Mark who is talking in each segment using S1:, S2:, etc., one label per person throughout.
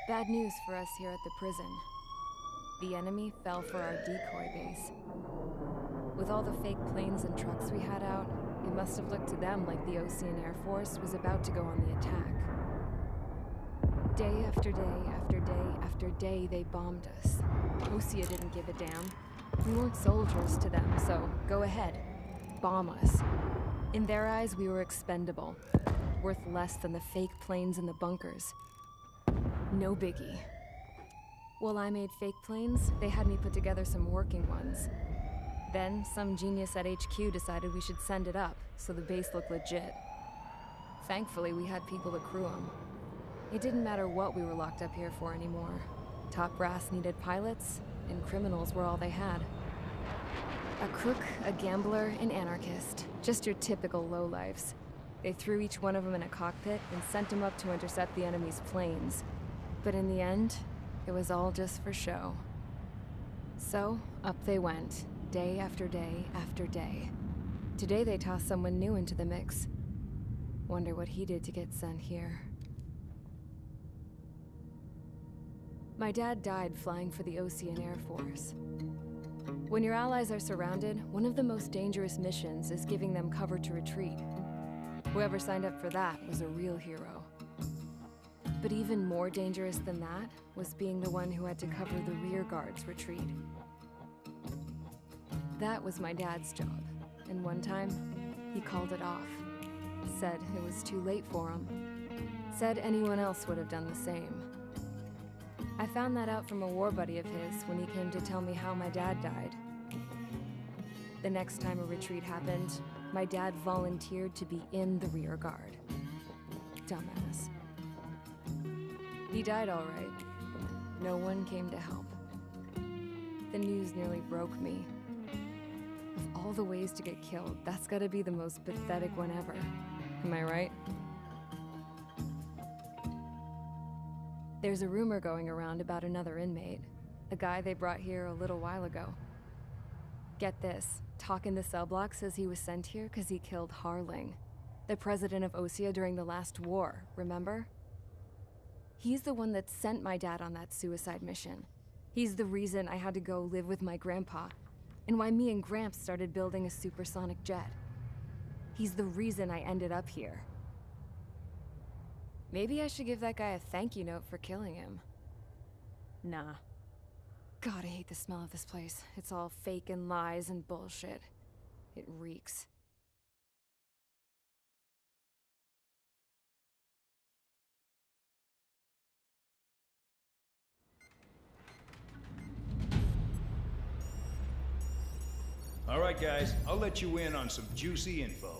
S1: Bad news for us here at the prison. The enemy fell for our decoy base. With all the fake planes and trucks we had out, it must have looked to them like the Ocean Air Force was about to go on the attack. Day after day after day after day, they bombed us. Osea didn't give a damn. We weren't soldiers to them, so go ahead. Bomb us. In their eyes, we were expendable. Worth less than the fake planes in the bunkers. No biggie. While I made fake planes, they had me put together some working ones. Then, some genius at HQ decided we should send it up, so the base looked legit. Thankfully, we had people to crew them. It didn't matter what we were locked up here for anymore. Top brass needed pilots, and criminals were all they had. A crook, a gambler, an anarchist. Just your typical lowlifes. They threw each one of them in a cockpit and sent them up to intercept the enemy's planes. But in the end, it was all just for show. So, up they went, day after day after day. Today they tossed someone new into the mix. Wonder what he did to get sent here. My dad died flying for the Ocean Air Force. When your allies are surrounded, one of the most dangerous missions is giving them cover to retreat. Whoever signed up for that was a real hero. But even more dangerous than that was being the one who had to cover the rear guard's retreat. That was my dad's job, and one time, he called it off. Said it was too late for him. Said anyone else would have done the same. I found that out from a war buddy of his when he came to tell me how my dad died. The next time a retreat happened, my dad volunteered to be in the rear guard. Dumbass. He died all right. No one came to help. The news nearly broke me. Of all the ways to get killed, that's gotta be the most pathetic one ever. Am I right? There's a rumor going around about another inmate. A guy they brought here a little while ago. Get this, talk in the cell block says he was sent here because he killed Harling, the president of Osea during the last war, remember? He's the one that sent my dad on that suicide mission. He's the reason I had to go live with my grandpa, and why me and Gramps started building a supersonic jet. He's the reason I ended up here. Maybe I should give that guy a thank you note for killing him. Nah. God, I hate the smell of this place. It's all fake and lies and bullshit. It reeks.
S2: All right, guys, I'll let you in on some juicy info.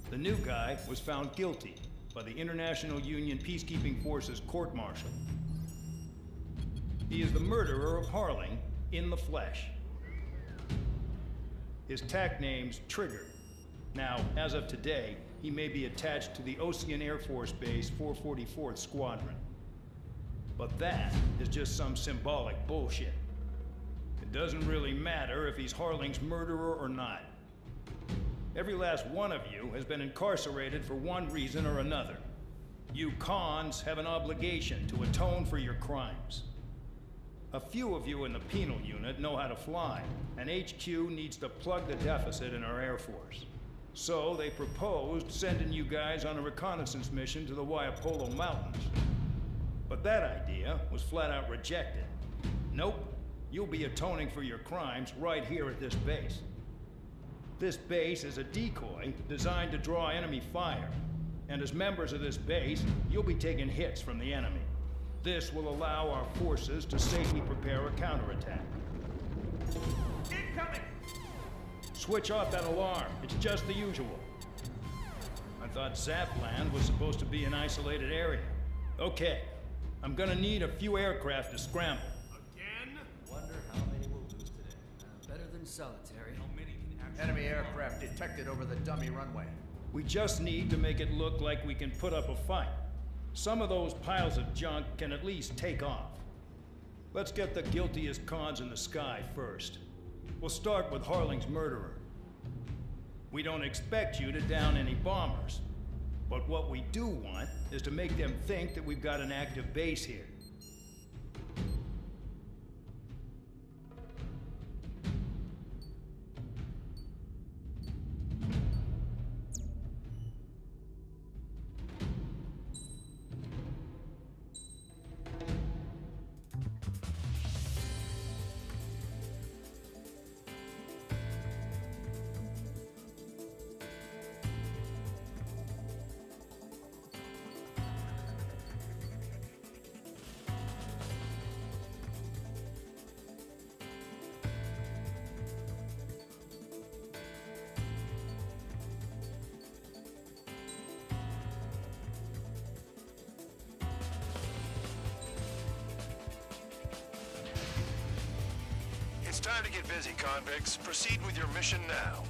S2: The new guy was found guilty by the International Union Peacekeeping Forces court-martial. He is the murderer of Harling in the flesh. His TAC name's Trigger. Now, as of today, he may be attached to the Ocean Air Force Base 444th Squadron. But that is just some symbolic bullshit. It doesn't really matter if he's Harling's murderer or not. Every last one of you has been incarcerated for one reason or another. You cons have an obligation to atone for your crimes. A few of you in the penal unit know how to fly, and HQ needs to plug the deficit in our Air Force. So they proposed sending you guys on a reconnaissance mission to the Waiapolo Mountains. But that idea was flat out rejected. Nope, you'll be atoning for your crimes right here at this base. This base is a decoy designed to draw enemy fire. And as members of this base, you'll be taking hits from the enemy. This will allow our forces to safely prepare a counterattack.
S3: Incoming!
S2: Switch off that alarm. It's just the usual. I thought Zapland was supposed to be an isolated area. Okay, I'm gonna need a few aircraft to scramble.
S3: Again?
S4: Wonder how many we'll lose today. Better than solitary.
S3: How many can actually...
S5: Enemy aircraft detected over the dummy runway.
S2: We just need to make it look like we can put up a fight. Some of those piles of junk can at least take off. Let's get the guiltiest cons in the sky first. We'll start with Harling's murderer. We don't expect you to down any bombers. But what we do want is to make them think that we've got an active base here.
S3: Time to get busy, convicts. Proceed with your mission now.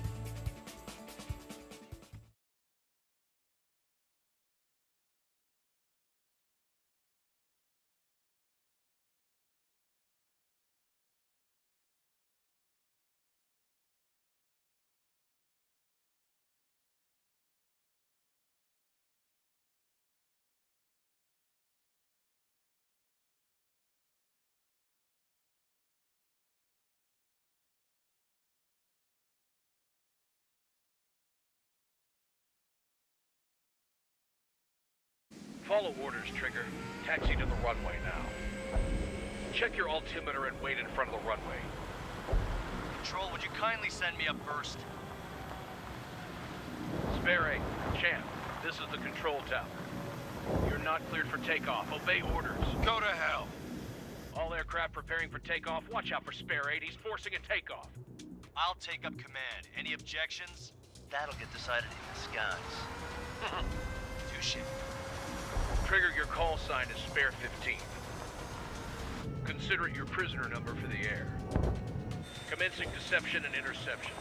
S6: Follow orders, Trigger. Taxi to the runway now. Check your altimeter and wait in front of the runway.
S7: Control, would you kindly send me up first?
S6: Spare 8, Champ, this is the control tower. You're not cleared for takeoff. Obey orders.
S3: Go to hell.
S6: All aircraft preparing for takeoff. Watch out for Spare 8. He's forcing a takeoff.
S7: I'll take up command. Any objections? That'll get decided in the skies. Touche.
S6: Trigger, your call sign is Spare 15. Consider it your prisoner number for the air. Commencing deception and interception.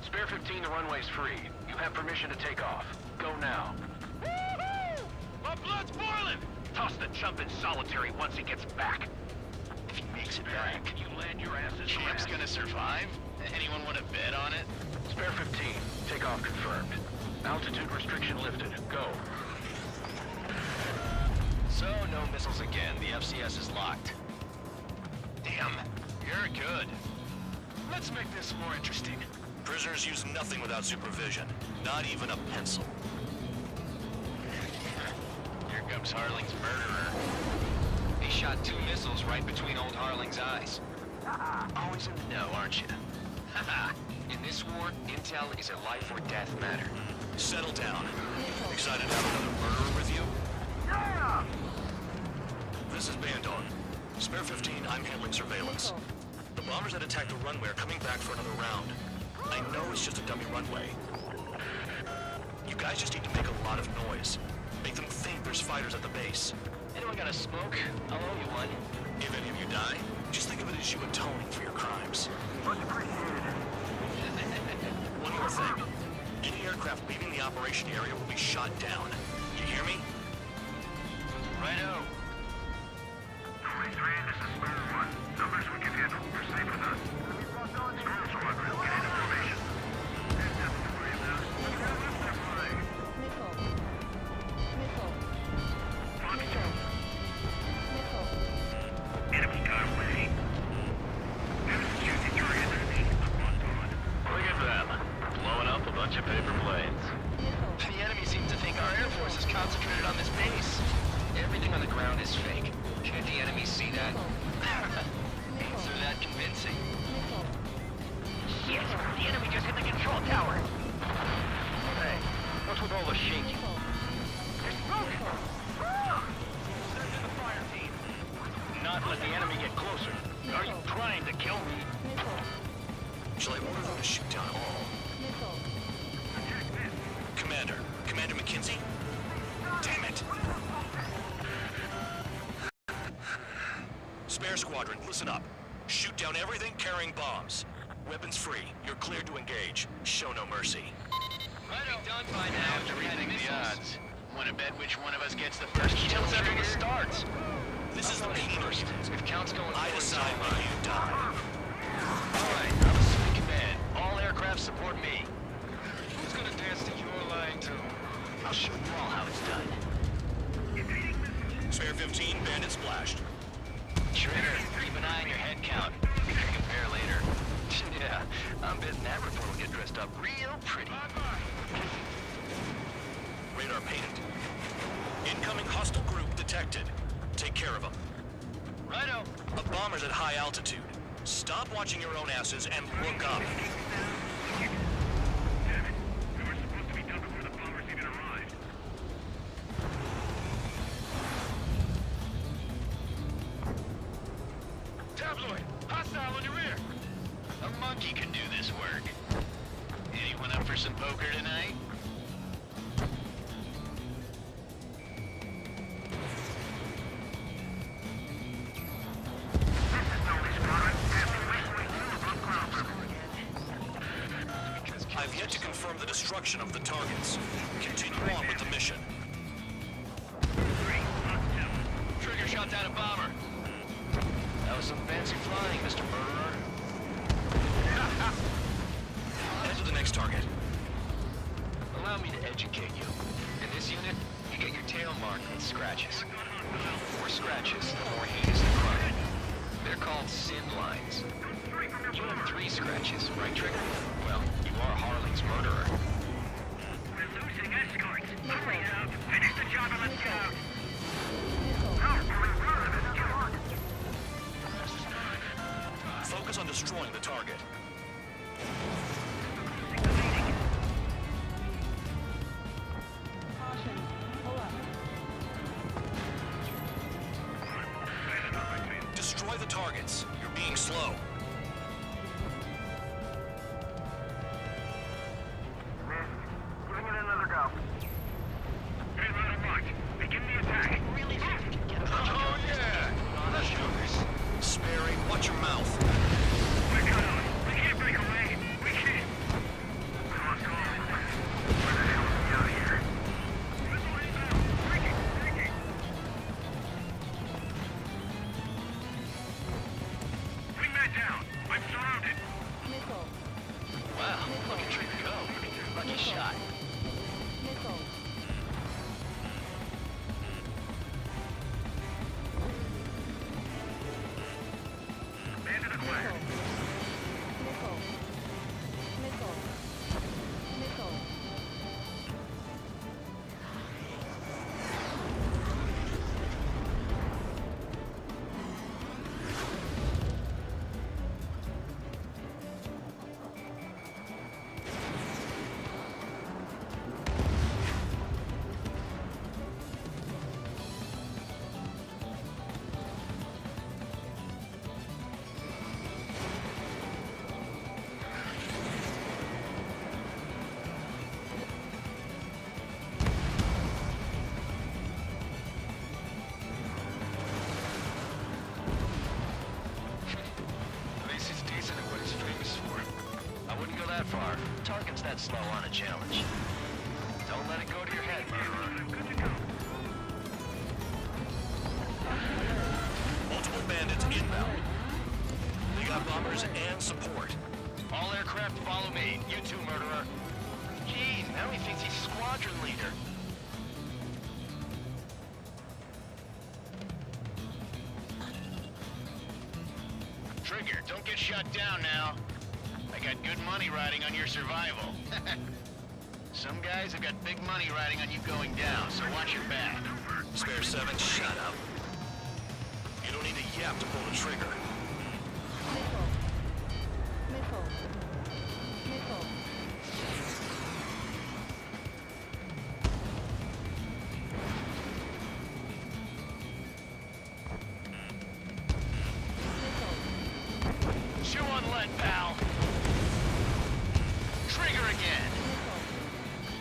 S6: Spare 15, the runway's free. You have permission to take off. Go now. Woohoo! My blood's boiling! Toss the chump in solitary once he gets back. If he makes it back, can you land your asses?
S8: Champ's gonna survive? Anyone want to bet on it?
S6: Spare 15, takeoff confirmed. Altitude restriction lifted. Go.
S8: So, no missiles again. The FCS is locked. Damn, you're good. Let's make this more interesting.
S3: Prisoners use nothing without supervision. Not even a pencil.
S8: Here comes Harling's murderer. He shot 2 missiles right between old Harling's eyes. Always in the know, aren't you? In this war, intel is a life or death matter.
S3: Settle down. Excited to have another murderer with you?
S2: Yeah!
S3: This is Bandon. Spare 15, I'm handling surveillance. The bombers that attacked the runway are coming back for another round. I know it's just a dummy runway. You guys just need to make a lot of noise. Make them think there's fighters at the base.
S8: Anyone got a smoke? I'll owe you one.
S3: If any of you die, just think of it as you atoning for your crimes.
S2: Much appreciated.
S3: One more thing. Any aircraft leaving the operation area will be shot down. You hear me?
S8: Righto.
S2: 23, this is Spare 1. Numbers we can handle. You're safe with us. Storm Squadron, get into formation. Enemy got away. Shooting your enemy.
S8: Look at them. Blowing up a bunch of paper planes. The enemy seems to think our Air Force is concentrated on this base. Everything on the ground is fake. Can't the enemy see that? Ain't so that convincing.
S6: Shit! The enemy just hit the control tower! Hey, what's with all the shaking? There's smoke! Send in the fire team. Not let the enemy get closer. Are you trying to kill me?
S3: Shall I order them to shoot down all? Commander McKenzie? Damn it! Spare Squadron, listen up. Shoot down everything carrying bombs. Weapons free. You're cleared to engage. Show no mercy.
S8: Righto. Done by now. Have to rethink the odds. Want to bet which one of us gets the first kill after it starts?
S3: This is the meeting.
S8: If count's going
S3: I
S8: forward,
S3: decide
S8: so
S3: when you die.
S8: all right, I'm assuming command. All aircraft support me. Who's gonna dance to your line too? I'll show you all how it's done.
S3: Spare 15, bandit splashed.
S8: Trigger, keep an eye on your head count. We can compare later. Yeah, I'm betting that report will get dressed up real pretty.
S3: Radar painted. Incoming hostile group detected. Take care of them.
S8: Righto.
S3: A bomber's at high altitude. Stop watching your own asses and look up.
S8: Tabloid, hostile on your rear. A monkey can do this work. Anyone up for some poker tonight?
S3: the destruction of the targets. Continue on with the mission.
S8: Trigger shot down a bomber. That was some fancy flying, Mr. Murderer.
S3: Head to the next target.
S8: Allow me to educate you. In this unit, you get your tail marked with scratches. The more scratches, the more heinous the crime. They're called sin lines. You have 3 scratches, right, Trigger? Well, you are Harling's murderer.
S6: We're losing escorts. Hurry up. Finish the job and let's get out.
S3: Focus on destroying the target. Destroy the targets. You're being slow.
S6: Giving it another go. Hey, Madam March, begin the attack. Really fast.
S3: Oh, yeah! Not sugars. Sperry, watch your mouth.
S6: We're cut off. We can't break away. We can't. Cross call. Where the hell are we out here? Wingman down. I'm surrounded.
S8: Wow, look at Trigger go. Lucky shot.
S6: Bandit acquired.
S8: At least he's decent at what he's famous for. I wouldn't go that far. Target's that slow on a challenge. Don't let it go to your head, murderer.
S3: Multiple bandits inbound. You got bombers and support.
S8: All aircraft follow me. You too, murderer. Geez, now he thinks he's squadron leader. Trigger, don't get shut down now. I got good money riding on your survival. Some guys have got big money riding on you going down, so watch your back.
S3: Spare 7, shut up. You don't need a yap to pull the trigger.
S8: Chew on lead, pal. Trigger again.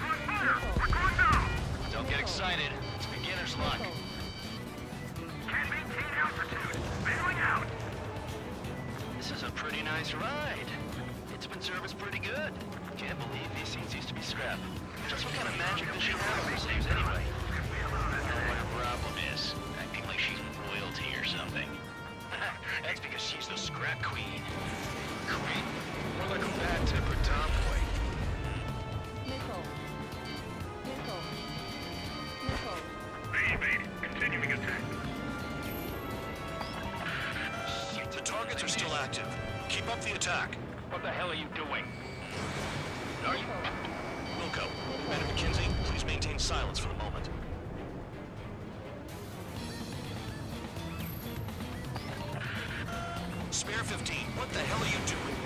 S6: On fire! We're going down!
S8: Don't get excited. It's beginner's luck.
S6: Can't maintain altitude. Bailing out!
S8: This is a pretty nice ride. It's been serviced pretty good. Can't believe these seats used to be scrap. Just what kind of magic does she have on these things anyway? I don't know what her problem is. Acting like she's royalty or something. That's because she's the scrap queen. Queen? More like a bad-tempered tomboy.
S6: Evade. Continuing attack.
S3: The targets are still active. Keep up the attack.
S8: What the hell are you doing? Are you...
S3: Wilco, Madam McKenzie, please maintain silence for the moment. Spare 15, what the hell are you doing?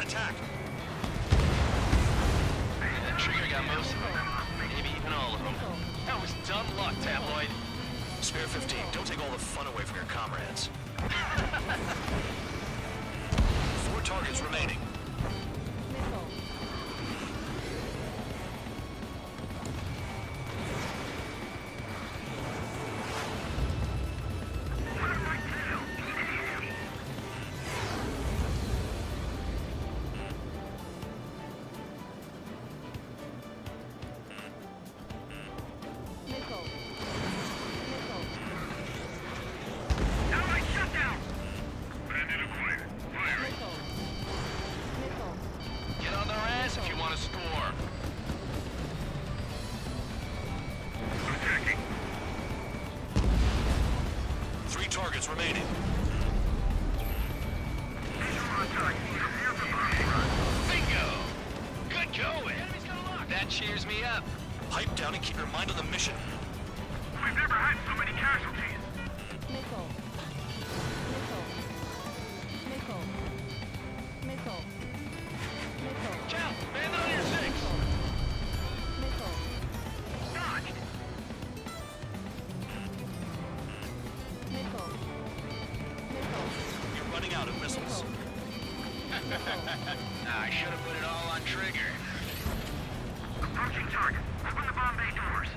S3: Attack!
S8: That trigger got most of them. Maybe even all of them. That was dumb luck, tabloid.
S3: Spare 15, don't take all the fun away from your comrades. 4 targets remaining. down and keep your mind on the mission.
S6: We've never had so many casualties.
S1: Nickel. Nickel. Nickel. Nickel. Nickel.
S6: Chow, bandit on your six.
S1: Nickel.
S6: Dodged.
S1: Nickel. Nickel.
S3: You're running out of missiles.
S6: I should have put it all on trigger. Approaching target. Open the bomb bay doors.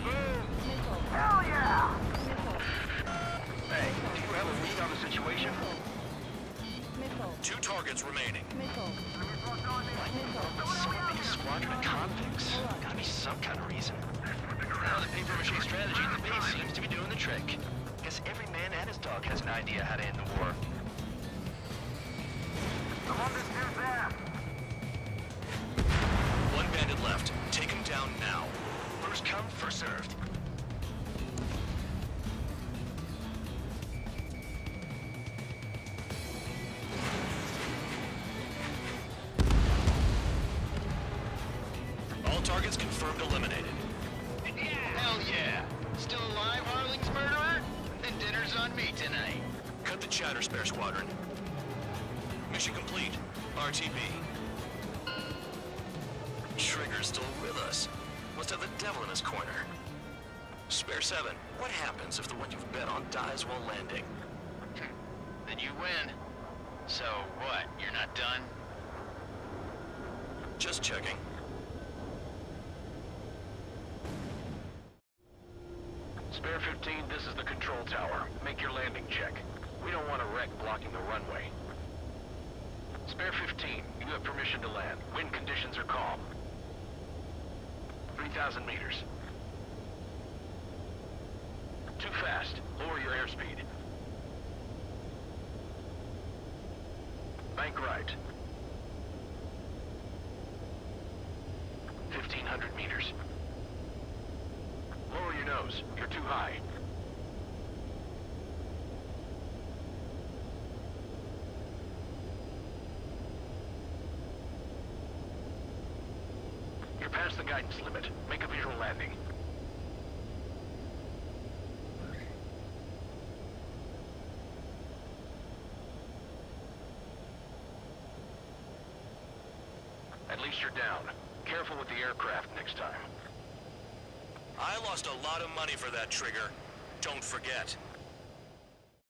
S6: Boom!
S1: Nickel.
S6: Hell yeah!
S1: Nickel.
S6: Hey, do you have a read on the situation?
S1: Nickel.
S3: 2 targets remaining.
S1: Nickel. Nickel.
S3: So big squadron of convicts. Gotta be some kind of reason. Now the paper-mache strategy in the base seems to be doing the trick. Guess every man and his dog has an idea how to end the war.
S6: I'm on this dude's ass.
S3: 1 bandit left. Take him down now. First come, first served. All targets confirmed eliminated.
S6: Hell yeah! Still alive, Harling's murderer? Then dinner's on me tonight.
S3: Cut the chatter, Spare Squadron. Mission complete. RTB. Trigger's still with us. Must have the devil in his corner. Spare 7, what happens if the one you've bet on dies while landing?
S6: Then you win. So what, you're not done?
S3: Just checking.
S8: Spare 15, this is the control tower. Make your landing check. We don't want a wreck blocking the runway. Spare 15, you have permission to land. Wind conditions are calm. 3,000 meters. Too fast. Lower your airspeed. Bank right. 1,500 meters. Lower your nose. You're too high. You're past the guidance limit. Make a visual landing. At least you're down. Careful with the aircraft next time.
S3: I lost a lot of money for that trigger. Don't forget.